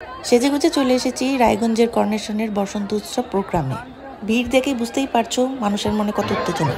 সেজেগুজে চলে এসেছি রায়গঞ্জের কর্নেশনের বসন্ত উৎসব প্রোগ্রামে। ভিড় দেখেই বুঝতেই পারছো মানুষের মনে কত উত্তেজনা।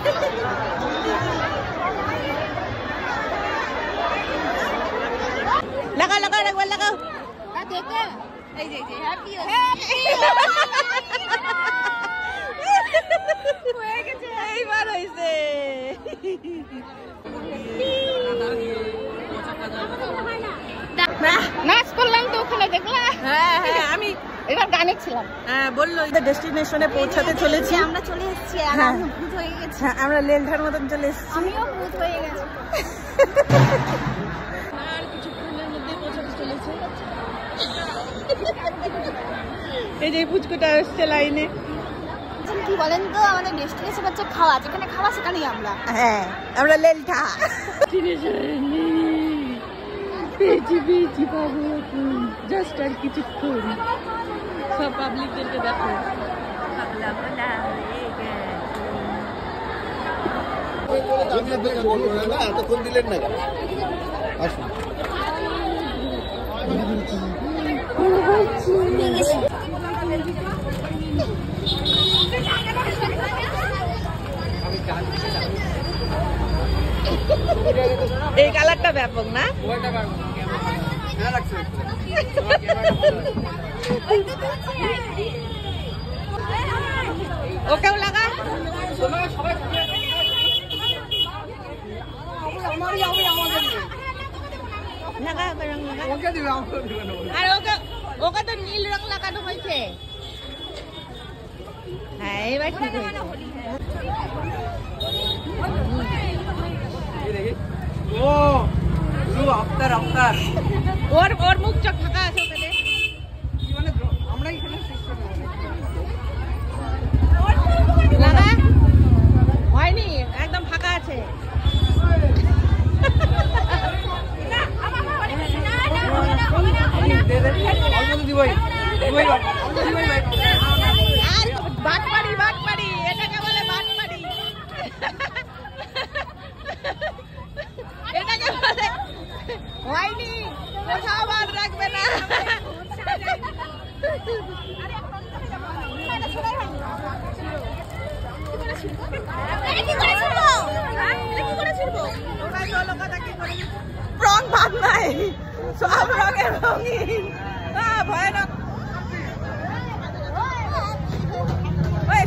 নাচ করলাম তো ওখানে দেখলা? হ্যাঁ হ্যাঁ, আমি এবার গানে ছিলাম। হ্যাঁ বললো ডেস্টিনেশনে পৌঁছাতে চলেছি। আমরা চলে এসেছি আর হ্যাঁ। আমি ভূত হয়ে গেছি। হ্যাঁ, আমরা লেলধার মতন চলে এসেছি। আমিও ভূত হয়ে গেছি। আর কিছুক্ষণের মধ্যে পৌঁছাতে চলেছে। এই যে ফুচকুটা আসছে লাইনে। কি বলেন তো, আমাদের ডেস্টিনেশন হচ্ছে খাওয়া, যেখানে খাওয়া সেখানেই আমরা। হ্যাঁ, আমরা লেলঠা। পেয়েছি পেয়েছি পাবো জাস্ট আর কিছুক্ষণ। সব পাবলিকদেরকে দেখো। এতক্ষণ দিলেন না কেন? আসুন। এই কালারটা ব্যাপক না? ওকেও লাগা। আর ওকে তো নীল রং লাগানো হয়েছে। হ্যাঁ এবার ঠিক হয়েছে। ওর মুখ চোখ ফাঁকা আছে ওখানে। হয়নি, একদম ফাঁকা আছে। বাটপাড়ি এটাকে বলে বাটপাড়ি। এটাকে বলে হয়নি, কোথাও বাদ রাখবে না। রং ভাব নাই, সব রঙের রঙিন। ভয়ানক।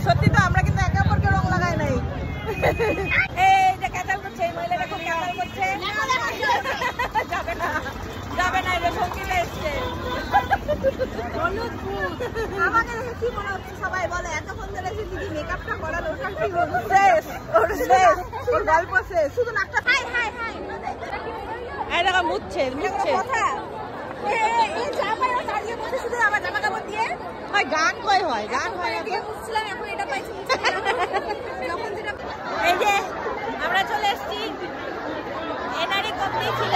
সত্যি তো আমরা কিন্তু একে অপরকে রং লাগাই নাই। এই যে ক্যাচাল করছে, এই মহিলাটা খুব ক্যাচাল করছে। যাবে না যাবে না, এটা সঙ্গীতে এসছে। আমাকে দেখে কি মনে হচ্ছে? সবাই বলে এতক্ষণ ধরে দিদি মেকআপটা করার ওটা কি ওর গল্প শেষ। শুধু নাকটা হাই হাই হাই। এই দেখো মুছছে মুছছে। কথা এই জামা দাঁড়িয়ে বসে শুধু আমার জামা কাপড় দিয়ে হয় গান হয় গান হয়। দিয়ে মুছছিলাম, এখন এটা পাইছি। যখন যেটা এই যে আমরা চলে এসেছি, এনারই কমপ্লি ছিল।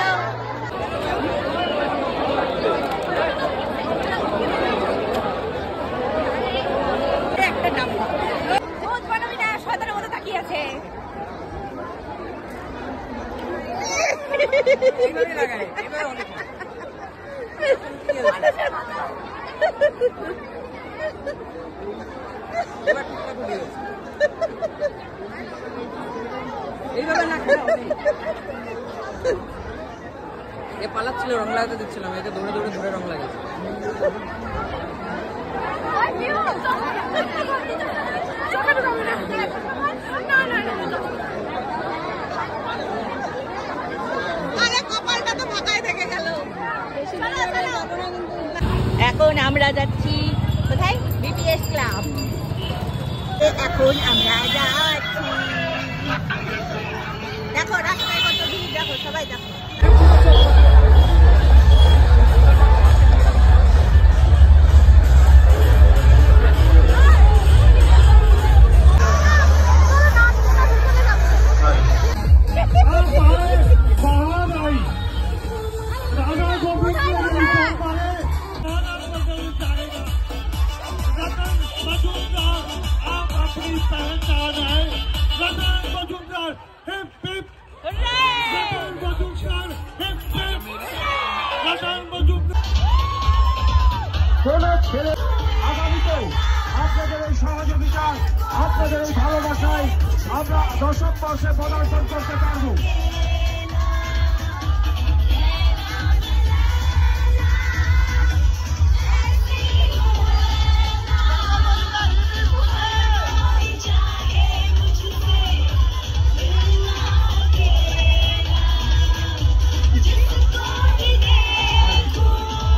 একটা নাম ভূত বানাবি না, শয়তানের মতো তাকিয়ে আছে। এ পালাচ্ছিল, রং লাগাতে দিচ্ছিলাম, একে দৌড়ে দৌড়ে ধরে রং লাগিয়েছে। এখন আমরা যাচ্ছি কোথায়? BPS club. এখন আমরা যাচ্ছি। দেখো রাস্তায় কত ভিড়, দেখো সবাই দেখো। Hip hip! Hooray! আগামীতেও আপনাদের এই সহযোগিতা, আপনাদের এই ভালোবাসায় আমরা দশম বর্ষে পদার্পণ করতে পারবো।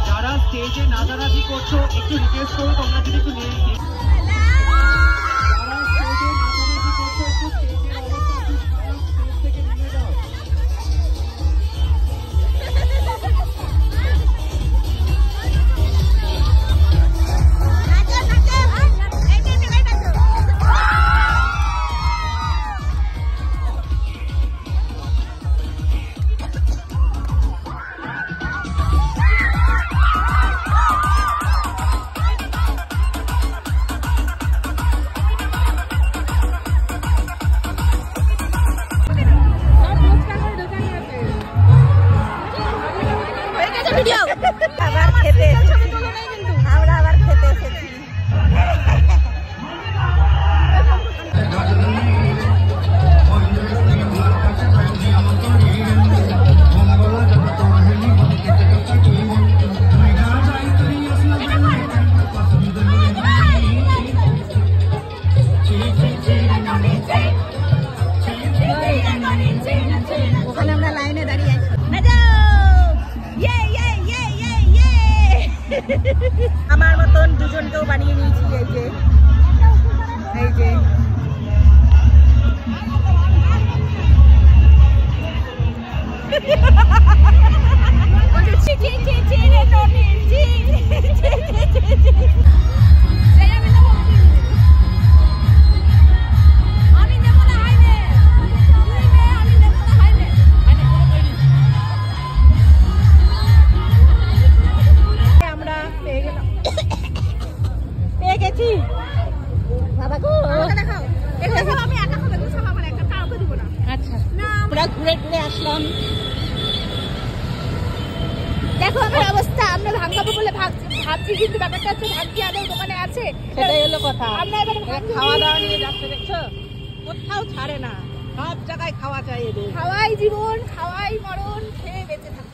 যারা স্টেজে নাচানাচি করছো একটু রিকোয়েস্ট করো তোমরা যদি একটু নিয়ে যারা স্টেজে নাচানাচি করছো একটু স্টেজের অবস্থা খুব খারাপ, স্টেজ থেকে নেমে যাও। আবার খেতে এসেছি, আমরা আবার খেতে এসেছি। ওখানে আমরা লাইনে দাঁড়িয়ে আছি। আমার মতন দুজনকেও বানিয়ে নিয়েছি। এই যে আমরা ঘুরে ঘুরে আসলাম। দেখো আমার অবস্থা, আমরা ভাঙাবো বলে ভাবছি, কিন্তু ব্যাপারটা হচ্ছে ভাগ্যি আদৌ দোকানে আছে, সেটাই হলো কথা। আমরা এবারে খাওয়া দাওয়া নিয়ে যাচ্ছে, দেখছো কোথাও ছাড়ে না, সব জায়গায় খাওয়া চাই। এদের খাওয়াই জীবন, খাওয়াই মরণ, খেয়ে বেঁচে থাকা।